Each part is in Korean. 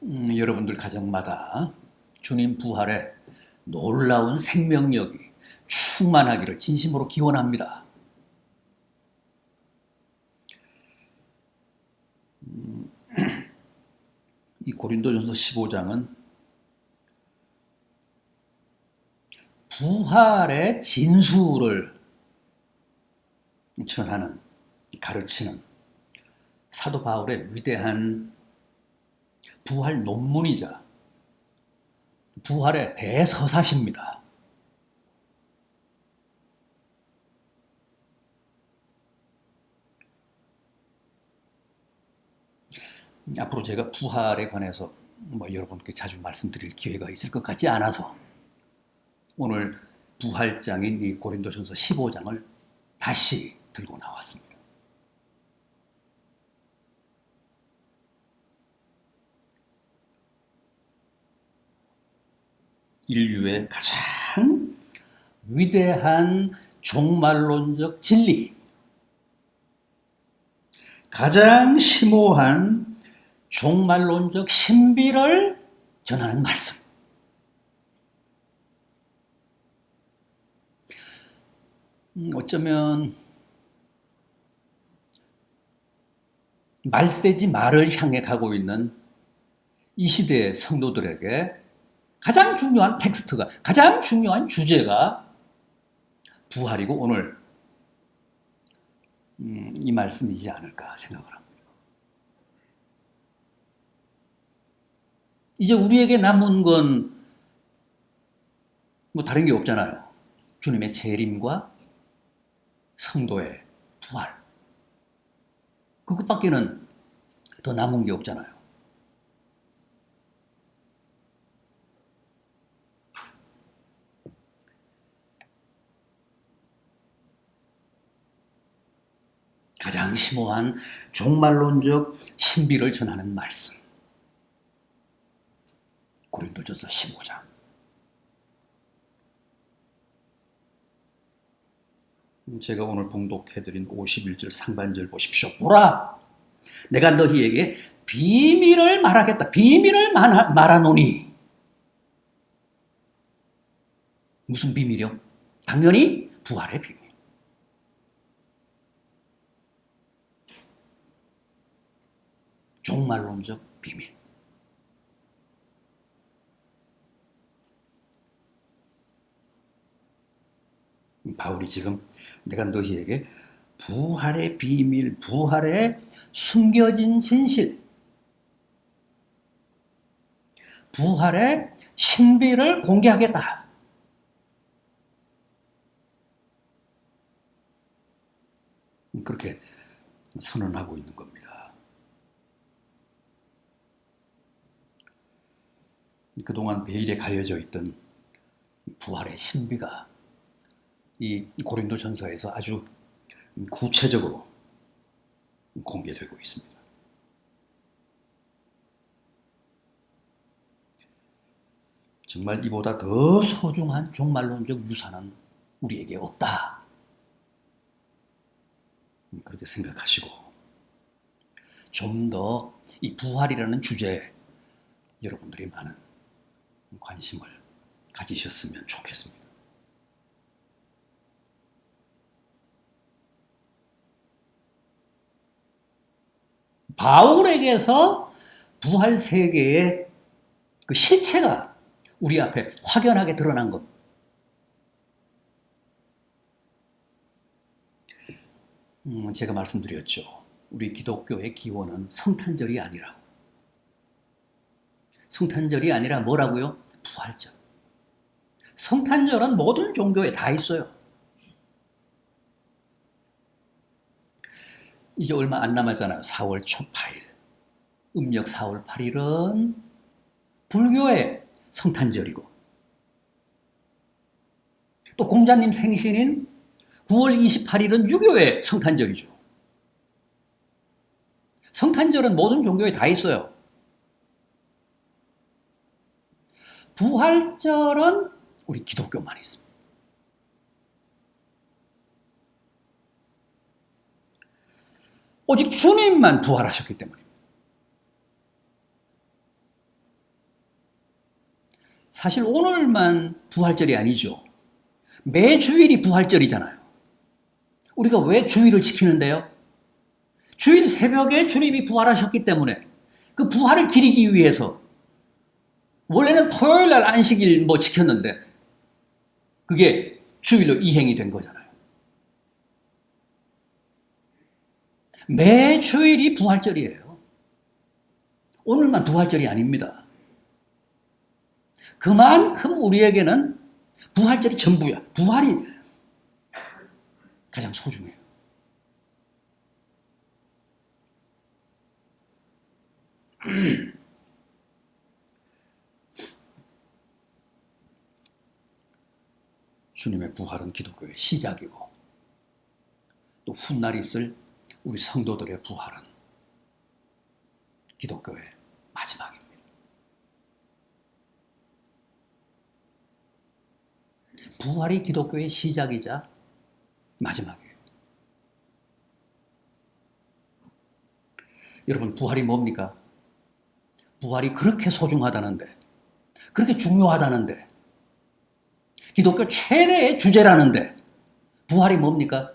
여러분들 가정마다 주님 부활에 놀라운 생명력이 충만하기를 진심으로 기원합니다. 이 고린도전서 15장은 부활의 진수를 전하는, 가르치는 사도 바울의 위대한 부활 논문이자 부활의 대서사시입니다. 앞으로 제가 부활에 관해서 여러분께 자주 말씀드릴 기회가 있을 것 같지 않아서 오늘 부활장인 이 고린도전서 15장을 다시 들고 나왔습니다. 인류의 가장 위대한 종말론적 진리, 가장 심오한 종말론적 신비를 전하는 말씀. 어쩌면 말세지 말을 향해 가고 있는 이 시대의 성도들에게 가장 중요한 텍스트가, 가장 중요한 주제가 부활이고 오늘 이 말씀이지 않을까 생각을 합니다. 이제 우리에게 남은 건 다른 게 없잖아요. 주님의 재림과 성도의 부활. 그것밖에는 더 남은 게 없잖아요. 가장 심오한 종말론적 신비를 전하는 말씀. 고린도전서 15장. 제가 오늘 봉독해드린 51절 상반절 보십시오. 보라! 내가 너희에게 비밀을 말하겠다. 비밀을 말하노니. 무슨 비밀이요? 당연히 부활의 비밀. 종말론적 비밀. 바울이 지금 내가 너희에게 부활의 비밀, 부활의 숨겨진 진실, 부활의 신비를 공개하겠다. 그렇게 선언하고 있는 겁니다. 그동안 베일에 가려져 있던 부활의 신비가 이 고린도전서에서 아주 구체적으로 공개되고 있습니다. 정말 이보다 더 소중한 종말론적 유산은 우리에게 없다. 그렇게 생각하시고 좀 더 이 부활이라는 주제에 여러분들이 많은 관심을 가지셨으면 좋겠습니다. 바울에게서 부활 세계의 그 실체가 우리 앞에 확연하게 드러난 것. 제가 말씀드렸죠. 우리 기독교의 기원은 성탄절이 아니라. 성탄절이 아니라 뭐라고요? 부활절. 성탄절은 모든 종교에 다 있어요. 이제 얼마 안 남았잖아요. 4월 초 8일. 음력 4월 8일은 불교의 성탄절이고 또 공자님 생신인 9월 28일은 유교의 성탄절이죠. 성탄절은 모든 종교에 다 있어요. 부활절은 우리 기독교만 있습니다. 오직 주님만 부활하셨기 때문입니다. 사실 오늘만 부활절이 아니죠. 매 주일이 부활절이잖아요. 우리가 왜 주일을 지키는데요? 주일 새벽에 주님이 부활하셨기 때문에 그 부활을 기리기 위해서 원래는 토요일 날 안식일 지켰는데 그게 주일로 이행이 된 거잖아요. 매 주일이 부활절이에요. 오늘만 부활절이 아닙니다. 그만큼 우리에게는 부활절이 전부야. 부활이 가장 소중해요. 주님의 부활은 기독교의 시작이고 또 훗날 있을 우리 성도들의 부활은 기독교의 마지막입니다. 부활이 기독교의 시작이자 마지막이에요. 여러분, 부활이 뭡니까? 부활이 그렇게 소중하다는데, 그렇게 중요하다는데, 기독교 최대의 주제라는데 부활이 뭡니까?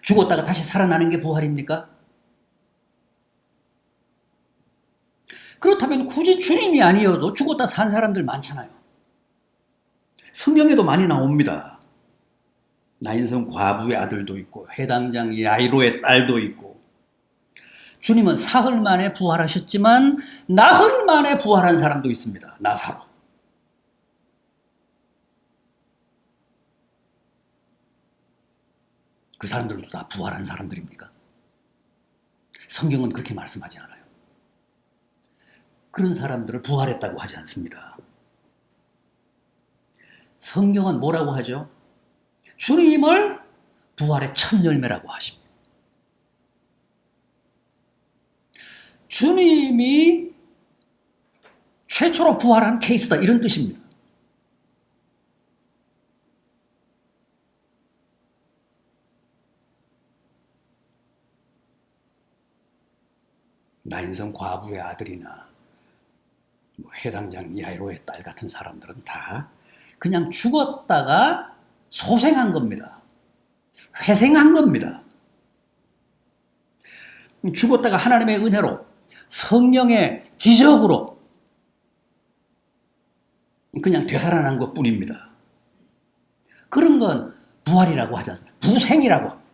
죽었다가 다시 살아나는 게 부활입니까? 그렇다면 굳이 주님이 아니어도 죽었다 산 사람들 많잖아요. 성경에도 많이 나옵니다. 나인성 과부의 아들도 있고 회당장 야이로의 딸도 있고 주님은 사흘 만에 부활하셨지만 나흘 만에 부활한 사람도 있습니다. 나사로. 그 사람들도 다 부활한 사람들입니까? 성경은 그렇게 말씀하지 않아요. 그런 사람들을 부활했다고 하지 않습니다. 성경은 뭐라고 하죠? 주님을 부활의 첫 열매라고 하십니다. 주님이 최초로 부활한 케이스다 이런 뜻입니다. 나인성 과부의 아들이나 회당장 야이로의 딸 같은 사람들은 다 그냥 죽었다가 소생한 겁니다. 회생한 겁니다. 죽었다가 하나님의 은혜로 성령의 기적으로 그냥 되살아난 것뿐입니다. 그런 건 부활이라고 하지 않습니까? 부생이라고 합니다.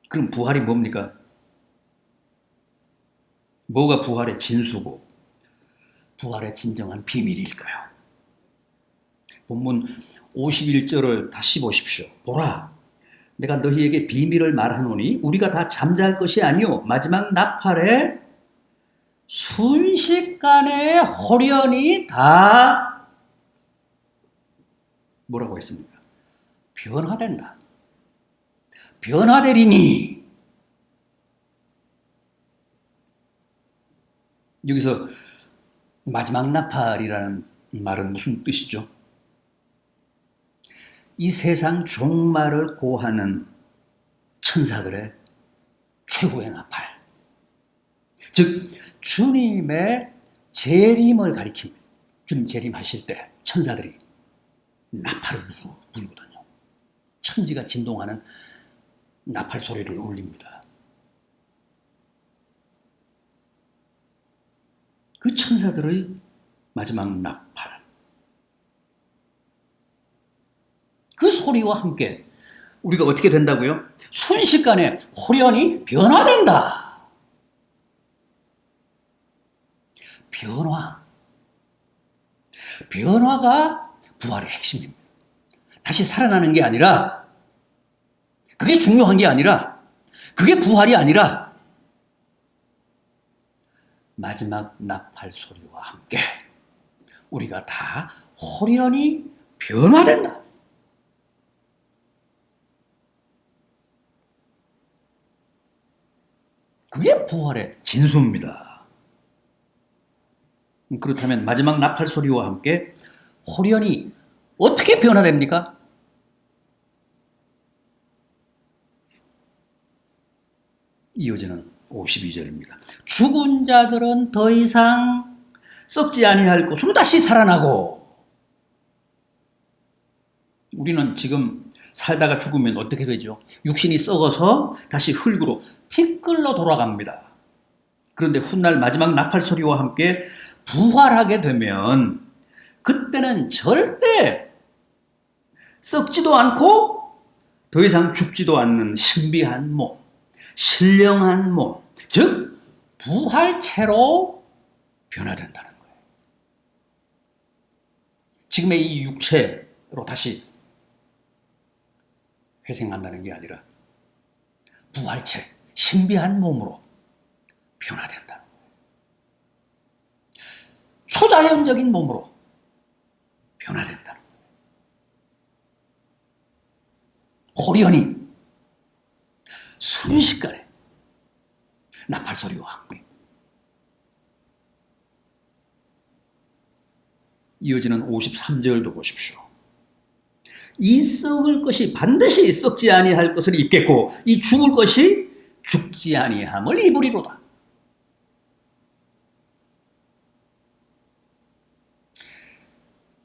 그럼 부활이 뭡니까? 뭐가 부활의 진수고 부활의 진정한 비밀일까요? 본문 51절을 다시 보십시오. 보라, 내가 너희에게 비밀을 말하노니 우리가 다 잠잘 것이 아니요 마지막 나팔에 순식간에 홀연히 다 뭐라고 했습니까? 변화된다. 변화되리니. 여기서 마지막 나팔이라는 말은 무슨 뜻이죠? 이 세상 종말을 고하는 천사들의 최후의 나팔. 즉 주님의 재림을 가리킵니다. 주님 재림하실 때 천사들이 나팔을 불거든요. 천지가 진동하는 나팔 소리를 울립니다. 그 천사들의 마지막 나팔. 그 소리와 함께 우리가 어떻게 된다고요? 순식간에 홀연히 변화된다. 변화. 변화가 부활의 핵심입니다. 다시 살아나는 게 아니라, 그게 중요한 게 아니라, 그게 부활이 아니라, 마지막 나팔 소리와 함께 우리가 다 홀연히 변화된다. 그게 부활의 진수입니다. 그렇다면 마지막 나팔 소리와 함께 홀연히 어떻게 변화됩니까? 이어지는 52절입니다. 죽은 자들은 더 이상 썩지 아니할 것으로 다시 살아나고. 우리는 지금 살다가 죽으면 어떻게 되죠? 육신이 썩어서 다시 흙으로 티끌로 돌아갑니다. 그런데 훗날 마지막 나팔 소리와 함께 부활하게 되면 그때는 절대 썩지도 않고 더 이상 죽지도 않는 신비한 몸, 신령한 몸, 즉 부활체로 변화된다는 거예요. 지금의 이 육체로 다시 회생한다는 게 아니라 부활체, 신비한 몸으로 변화된다는 거예요. 초자연적인 몸으로 변화된다는 거예요. 호련히 순식간에 나팔 소리와 함께. 이어지는 53절도 보십시오. 이 썩을 것이 반드시 썩지 아니할 것을 입겠고 이 죽을 것이 죽지 아니함을 입으리로다.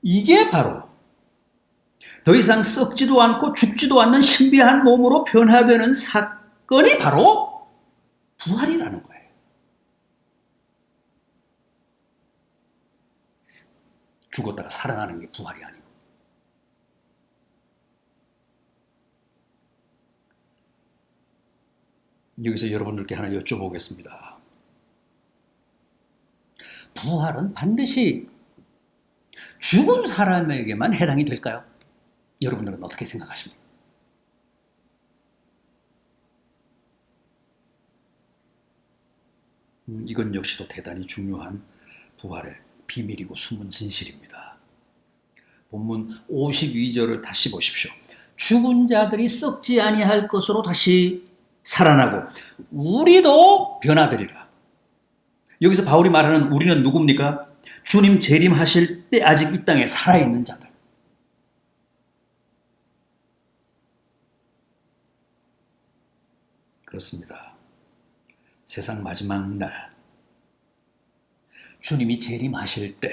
이게 바로 더 이상 썩지도 않고 죽지도 않는 신비한 몸으로 변화되는 사건이 바로 부활이라는 거예요. 죽었다가 살아나는 게 부활이 아니고. 여기서 여러분들께 하나 여쭤보겠습니다. 부활은 반드시 죽은 사람에게만 해당이 될까요? 여러분들은 어떻게 생각하십니까? 이건 역시도 대단히 중요한 부활의 비밀이고 숨은 진실입니다. 본문 52절을 다시 보십시오. 죽은 자들이 썩지 아니할 것으로 다시 살아나고 우리도 변화되리라. 여기서 바울이 말하는 우리는 누굽니까? 주님 재림하실 때 아직 이 땅에 살아있는 자들. 그렇습니다. 세상 마지막 날 주님이 재림하실 때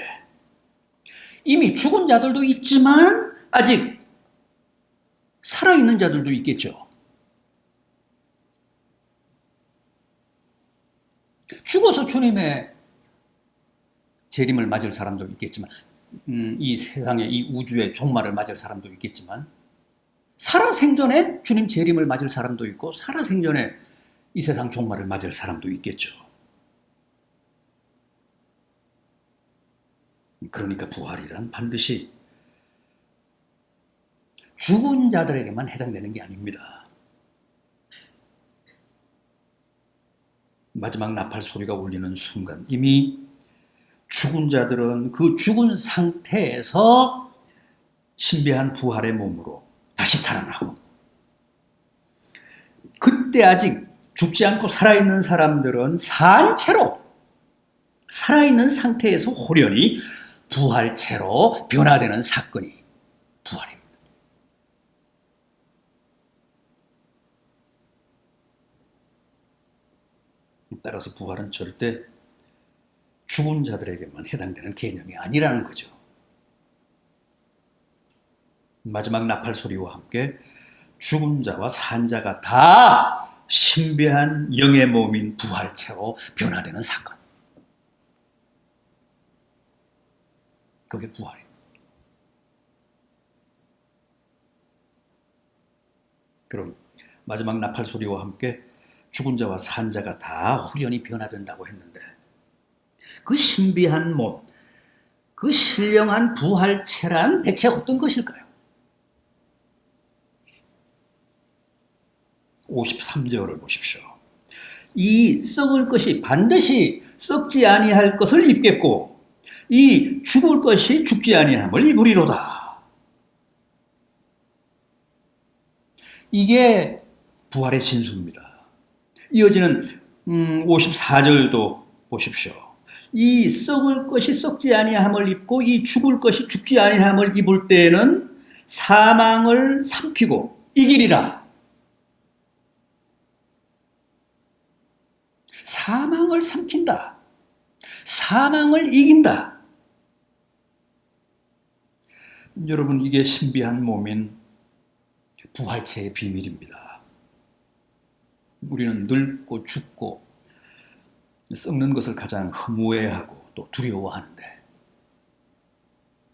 이미 죽은 자들도 있지만 아직 살아있는 자들도 있겠죠. 죽어서 주님의 재림을 맞을 사람도 있겠지만 이 세상의 이 우주의 종말을 맞을 사람도 있겠지만 살아생전에 주님 재림을 맞을 사람도 있고 살아생전에 이 세상 종말을 맞을 사람도 있겠죠. 그러니까 부활이란 반드시 죽은 자들에게만 해당되는 게 아닙니다. 마지막 나팔 소리가 울리는 순간 이미 죽은 자들은 그 죽은 상태에서 신비한 부활의 몸으로 다시 살아나고 그때 아직 죽지 않고 살아있는 사람들은 산채로 살아있는 상태에서 호련히 부활체로 변화되는 사건이 부활입니다. 따라서 부활은 절대 죽은 자들에게만 해당되는 개념이 아니라는 거죠. 마지막 나팔 소리와 함께 죽은 자와 산 자가 다 신비한 영의 몸인 부활체로 변화되는 사건. 그게 부활입니다. 그럼 마지막 나팔 소리와 함께 죽은 자와 산 자가 다 후련히 변화된다고 했는데 그 신비한 몸, 그 신령한 부활체란 대체 어떤 것일까요? 53절을 보십시오. 이 썩을 것이 반드시 썩지 아니할 것을 입겠고 이 죽을 것이 죽지 아니함을 입으리로다. 이게 부활의 진수입니다. 이어지는 54절도 보십시오. 이 썩을 것이 썩지 아니함을 입고 이 죽을 것이 죽지 아니함을 입을 때에는 사망을 삼키고 이기리라. 사망을 삼킨다. 사망을 이긴다. 여러분, 이게 신비한 몸인 부활체의 비밀입니다. 우리는 늙고 죽고 썩는 것을 가장 허무해하고 또 두려워하는데,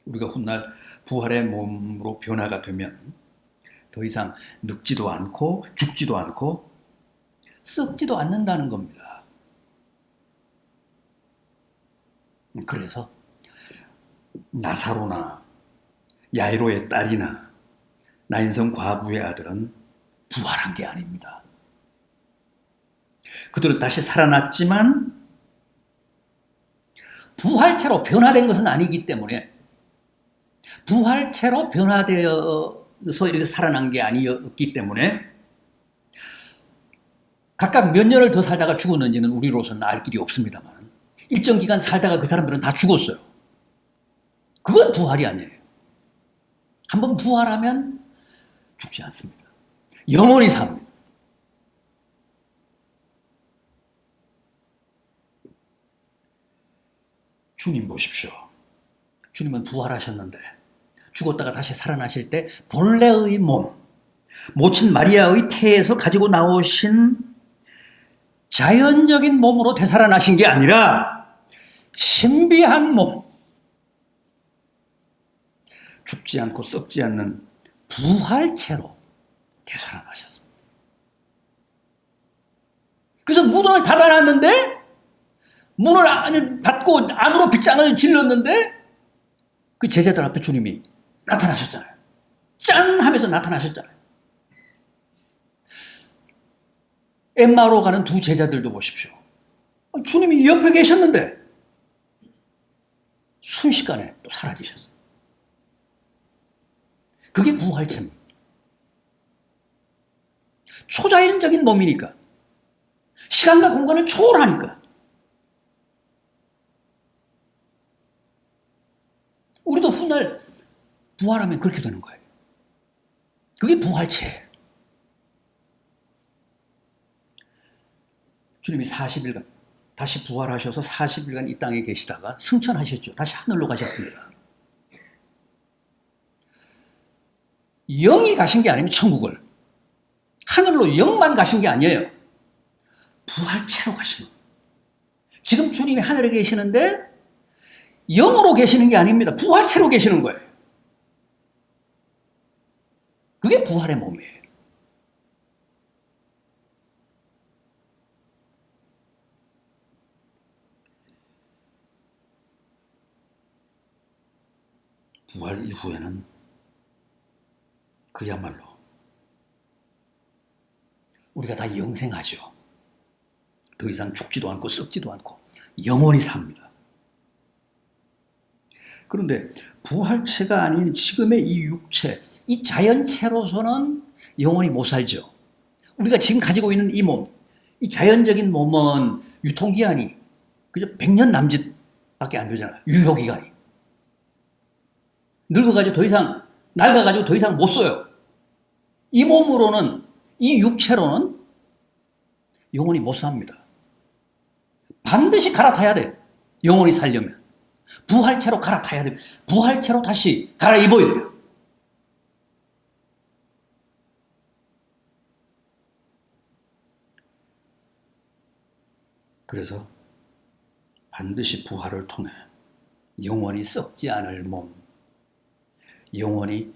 우리가 훗날 부활의 몸으로 변화가 되면 더 이상 늙지도 않고 죽지도 않고 썩지도 않는다는 겁니다. 그래서 나사로나 야이로의 딸이나 나인성 과부의 아들은 부활한 게 아닙니다. 그들은 다시 살아났지만 부활체로 변화된 것은 아니기 때문에, 부활체로 변화되어서 이렇게 살아난 게 아니었기 때문에 각각 몇 년을 더 살다가 죽었는지는 우리로서는 알 길이 없습니다만, 일정 기간 살다가 그 사람들은 다 죽었어요. 그건 부활이 아니에요. 한번 부활하면 죽지 않습니다. 영원히 삽니다. 주님 보십시오. 주님은 부활하셨는데 죽었다가 다시 살아나실 때 본래의 몸, 모친 마리아의 태에서 가지고 나오신 자연적인 몸으로 되살아나신 게 아니라 신비한 몸, 죽지 않고 썩지 않는 부활체로 되살아나셨습니다. 그래서 문을 닫아놨는데, 문을 닫고 안으로 빗장을 질렀는데 그 제자들 앞에 주님이 나타나셨잖아요. 짠 하면서 나타나셨잖아요. 엠마오로 가는 두 제자들도 보십시오. 주님이 옆에 계셨는데 순식간에 또 사라지셨어요. 그게 부활체입니다. 초자연적인 몸이니까, 시간과 공간을 초월하니까. 우리도 훗날 부활하면 그렇게 되는 거예요. 그게 부활체예요. 주님이 40일간 다시 부활하셔서 40일간 이 땅에 계시다가 승천하셨죠. 다시 하늘로 가셨습니다. 영이 가신 게 아니면 천국을, 하늘로 영만 가신 게 아니에요. 부활체로 가신 거예요. 지금 주님이 하늘에 계시는데 영으로 계시는 게 아닙니다. 부활체로 계시는 거예요. 그게 부활의 몸이에요. 부활 이후에는 그야말로 우리가 다 영생하죠. 더 이상 죽지도 않고 썩지도 않고 영원히 삽니다. 그런데 부활체가 아닌 지금의 이 육체, 이 자연체로서는 영원히 못 살죠. 우리가 지금 가지고 있는 이 몸, 이 자연적인 몸은 유통기한이 그저 100년 남짓밖에 안 되잖아요. 유효기간이. 늙어가지고 더 이상, 낡아가지고 더 이상 못 써요. 이 몸으로는, 이 육체로는 영원히 못 삽니다. 반드시 갈아타야 돼요. 영원히 살려면. 부활체로 갈아타야 돼요. 부활체로 다시 갈아입어야 돼요. 그래서 반드시 부활을 통해 영원히 썩지 않을 몸, 영원히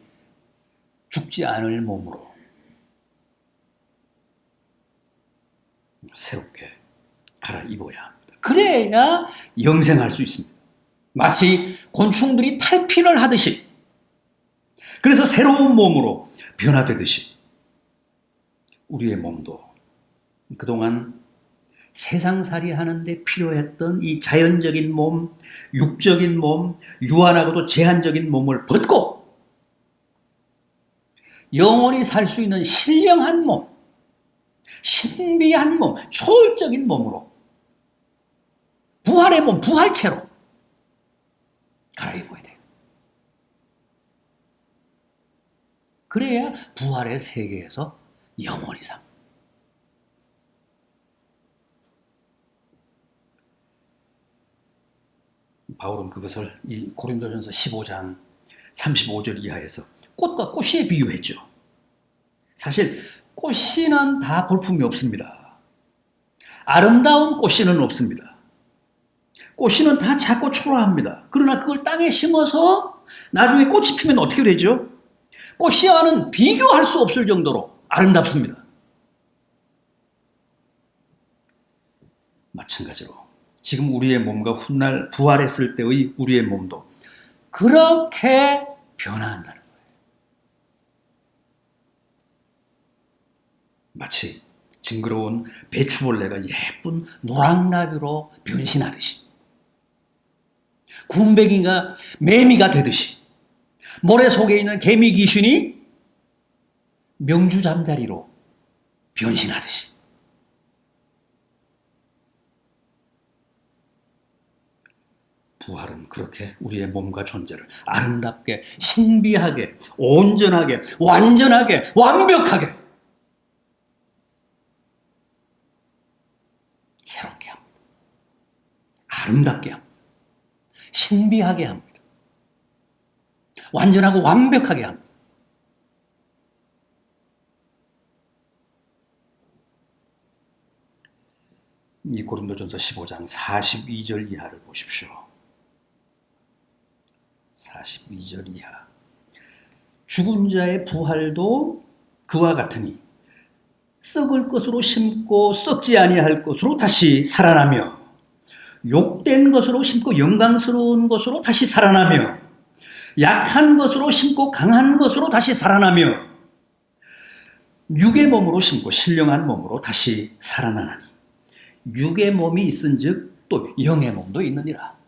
죽지 않을 몸으로 새롭게 갈아입어야 합니다. 그래야 영생할 수 있습니다. 마치 곤충들이 탈피를 하듯이, 그래서 새로운 몸으로 변화되듯이 우리의 몸도 그동안 세상살이 하는데 필요했던 이 자연적인 몸, 육적인 몸, 유한하고도 제한적인 몸을 벗고 영원히 살 수 있는 신령한 몸, 신비한 몸, 초월적인 몸으로, 부활의 몸, 부활체로 갈아입어야 돼요. 그래야 부활의 세계에서 영원히 삽니다. 바울은 그것을 이 고린도전서 15장 35절 이하에서 꽃과 꽃이에 비유했죠. 사실 꽃씨는 다 볼품이 없습니다. 아름다운 꽃씨는 없습니다. 꽃씨는 다 작고 초라합니다. 그러나 그걸 땅에 심어서 나중에 꽃이 피면 어떻게 되죠? 꽃씨와는 비교할 수 없을 정도로 아름답습니다. 마찬가지로 지금 우리의 몸과 훗날 부활했을 때의 우리의 몸도 그렇게 변화한다는 거예요. 마치 징그러운 배추벌레가 예쁜 노랑나비로 변신하듯이, 군뱅이가 매미가 되듯이, 모래 속에 있는 개미 귀신이 명주 잠자리로 변신하듯이, 부활은 그렇게 우리의 몸과 존재를 아름답게, 신비하게, 온전하게, 완전하게, 완벽하게 새롭게 합니다. 아름답게 합니다. 신비하게 합니다. 완전하고 완벽하게 합니다. 이 고린도전서 15장 42절 이하를 보십시오. 42절 이하. 죽은 자의 부활도 그와 같으니 썩을 것으로 심고 썩지 아니할 것으로 다시 살아나며, 욕된 것으로 심고 영광스러운 것으로 다시 살아나며, 약한 것으로 심고 강한 것으로 다시 살아나며, 육의 몸으로 심고 신령한 몸으로 다시 살아나나니 육의 몸이 있은즉 또 영의 몸도 있느니라.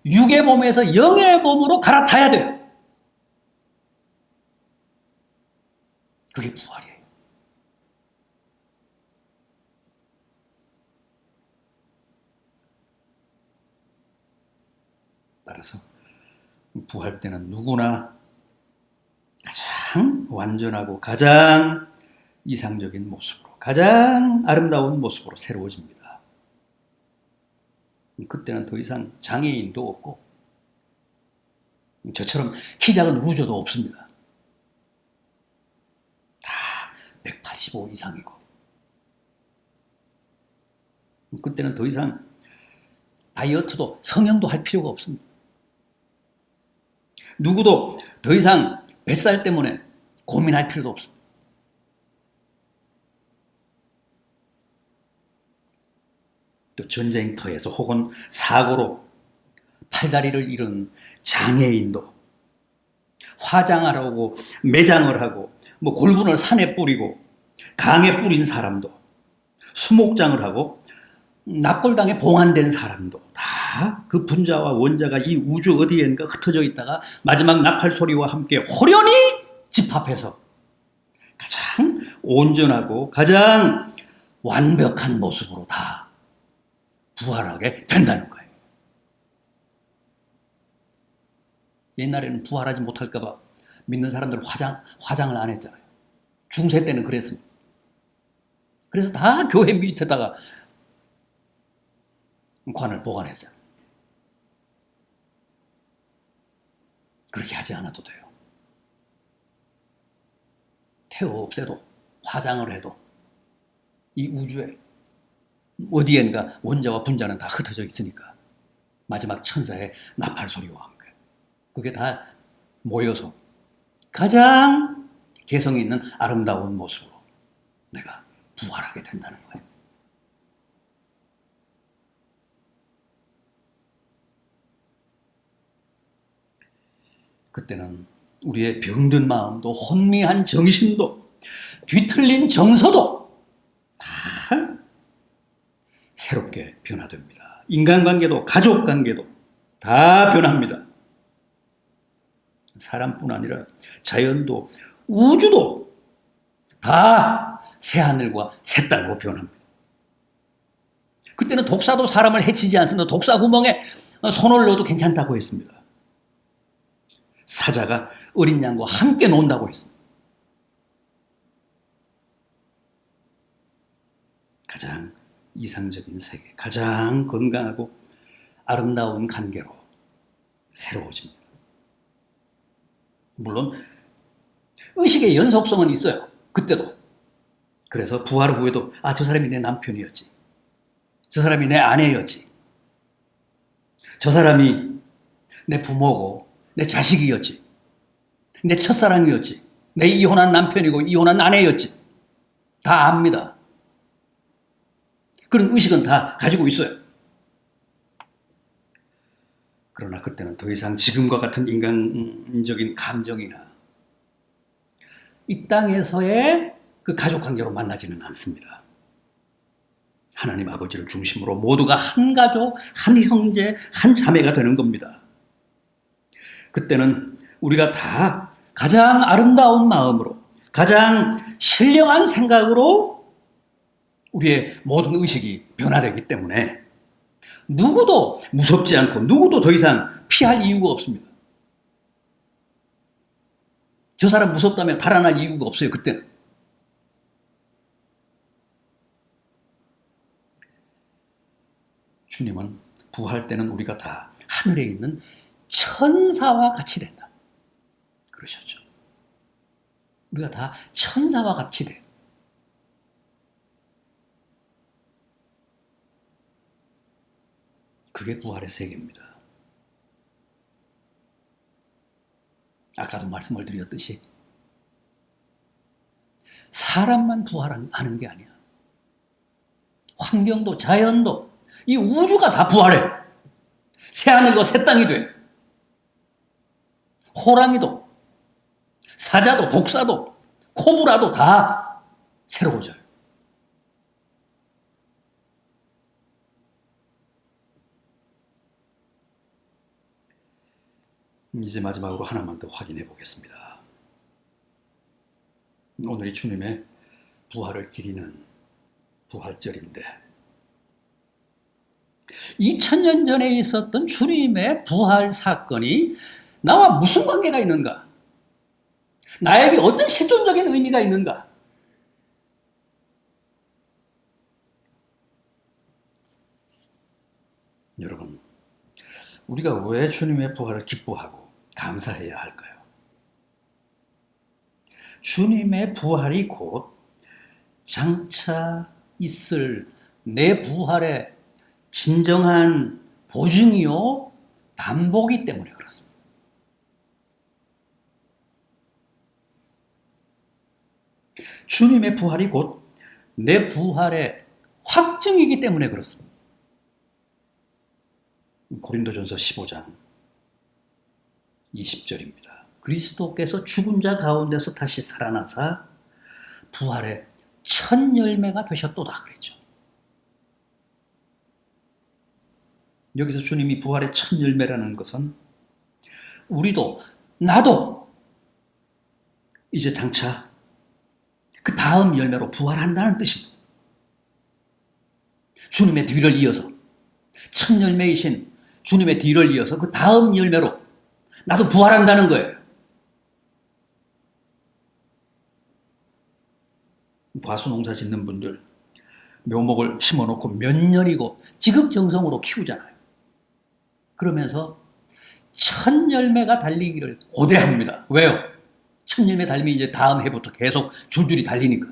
육의 몸에서 영의 몸으로 갈아타야 돼요. 그게 부활이에요. 따라서 부활 때는 누구나 가장 완전하고 가장 이상적인 모습으로, 가장 아름다운 모습으로 새로워집니다. 그때는 더 이상 장애인도 없고 저처럼 키 작은 루저도 없습니다. 다 185 이상이고, 그때는 더 이상 다이어트도 성형도 할 필요가 없습니다. 누구도 더 이상 뱃살 때문에 고민할 필요도 없습니다. 또 전쟁터에서 혹은 사고로 팔다리를 잃은 장애인도 화장하라고 매장을 하고, 골분을 산에 뿌리고 강에 뿌린 사람도, 수목장을 하고 납골당에 봉안된 사람도 다 그 분자와 원자가 이 우주 어디엔가 흩어져 있다가 마지막 나팔 소리와 함께 호련히 집합해서 가장 온전하고 가장 완벽한 모습으로 다 부활하게 된다는 거예요. 옛날에는 부활하지 못할까 봐 믿는 사람들 화장을 안 했잖아요. 중세 때는 그랬습니다. 그래서 다 교회 밑에다가 관을 보관했잖아요. 그렇게 하지 않아도 돼요. 태워 없애도, 화장을 해도 이 우주에 어디엔가 원자와 분자는 다 흩어져 있으니까 마지막 천사의 나팔 소리와 함께 그게 다 모여서 가장 개성이 있는 아름다운 모습으로 내가 부활하게 된다는 거예요. 그때는 우리의 병든 마음도, 혼미한 정신도, 뒤틀린 정서도 다 새롭게 변화됩니다. 인간관계도, 가족관계도 다 변합니다. 사람뿐 아니라 자연도, 우주도 다 새하늘과 새 땅으로 변합니다. 그때는 독사도 사람을 해치지 않습니다. 독사 구멍에 손을 넣어도 괜찮다고 했습니다. 사자가 어린 양과 함께 논다고 했습니다. 가장 이상적인 세계, 가장 건강하고 아름다운 관계로 새로워집니다. 물론 의식의 연속성은 있어요. 그때도. 그래서 부활 후에도 저 사람이 내 남편이었지. 저 사람이 내 아내였지. 저 사람이 내 부모고 내 자식이었지. 내 첫사랑이었지. 내 이혼한 남편이고 이혼한 아내였지. 다 압니다. 그런 의식은 다 가지고 있어요. 그러나 그때는 더 이상 지금과 같은 인간적인 감정이나 이 땅에서의 그 가족관계로 만나지는 않습니다. 하나님 아버지를 중심으로 모두가 한 가족, 한 형제, 한 자매가 되는 겁니다. 그때는 우리가 다 가장 아름다운 마음으로, 가장 신령한 생각으로 우리의 모든 의식이 변화되기 때문에 누구도 무섭지 않고 누구도 더 이상 피할 이유가 없습니다. 저 사람 무섭다면 달아날 이유가 없어요, 그때는. 주님은 부활 때는 우리가 다 하늘에 있는 천사와 같이 된다. 그러셨죠. 우리가 다 천사와 같이 돼. 그게 부활의 세계입니다. 아까도 말씀을 드렸듯이 사람만 부활하는 게 아니야. 환경도 자연도 이 우주가 다 부활해. 새하늘과 새 땅이 돼. 호랑이도 사자도 독사도 코브라도 다 새로워져요. 이제 마지막으로 하나만 더 확인해 보겠습니다. 오늘이 주님의 부활을 기리는 부활절인데 2000년 전에 있었던 주님의 부활 사건이 나와 무슨 관계가 있는가? 나에게 어떤 실존적인 의미가 있는가? 여러분, 우리가 왜 주님의 부활을 기뻐하고 감사해야 할까요? 주님의 부활이 곧 장차 있을 내 부활의 진정한 보증이요, 담보기 때문에 그렇습니다. 주님의 부활이 곧 내 부활의 확증이기 때문에 그렇습니다. 고린도전서 15장 20절입니다. 그리스도께서 죽은 자 가운데서 다시 살아나사 부활의 첫 열매가 되셨도다 그랬죠. 여기서 주님이 부활의 첫 열매라는 것은 우리도 나도 이제 장차 그 다음 열매로 부활한다는 뜻입니다. 주님의 뒤를 이어서 첫 열매이신 주님의 뒤를 이어서 그 다음 열매로 나도 부활한다는 거예요. 과수 농사 짓는 분들 묘목을 심어놓고 몇 년이고 지극정성으로 키우잖아요. 그러면서 첫 열매가 달리기를 고대합니다. 왜요? 첫 열매 달리면 이제 다음 해부터 계속 줄줄이 달리니까.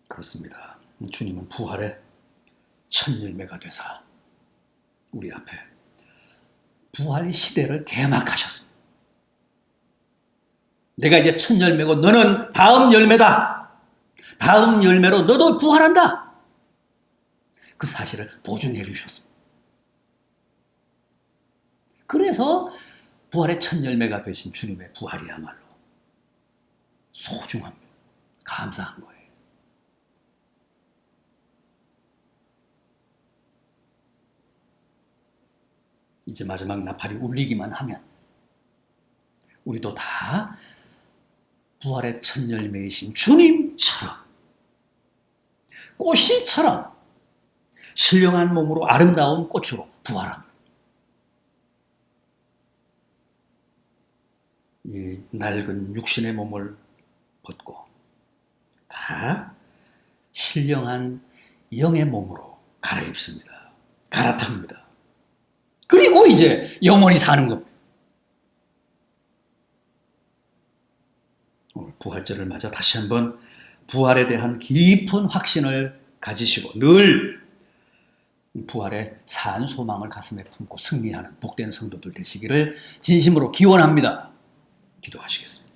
그렇습니다. 주님은 부활의 첫 열매가 되사 우리 앞에 부활의 시대를 개막하셨습니다. 내가 이제 첫 열매고 너는 다음 열매다. 다음 열매로 너도 부활한다. 그 사실을 보증해 주셨습니다. 그래서 부활의 첫 열매가 되신 주님의 부활이야말로 소중합니다. 감사한 거예요. 이제 마지막 나팔이 울리기만 하면 우리도 다 부활의 첫 열매이신 주님처럼 꽃이처럼 신령한 몸으로 아름다운 꽃으로 부활합니다. 이 낡은 육신의 몸을 벗고 다 신령한 영의 몸으로 갈아입습니다. 갈아탑니다. 그리고 이제 영원히 사는 겁니다. 오늘 부활절을 맞아 다시 한번 부활에 대한 깊은 확신을 가지시고 늘 부활의 산 소망을 가슴에 품고 승리하는 복된 성도들 되시기를 진심으로 기원합니다. 기도하시겠습니다.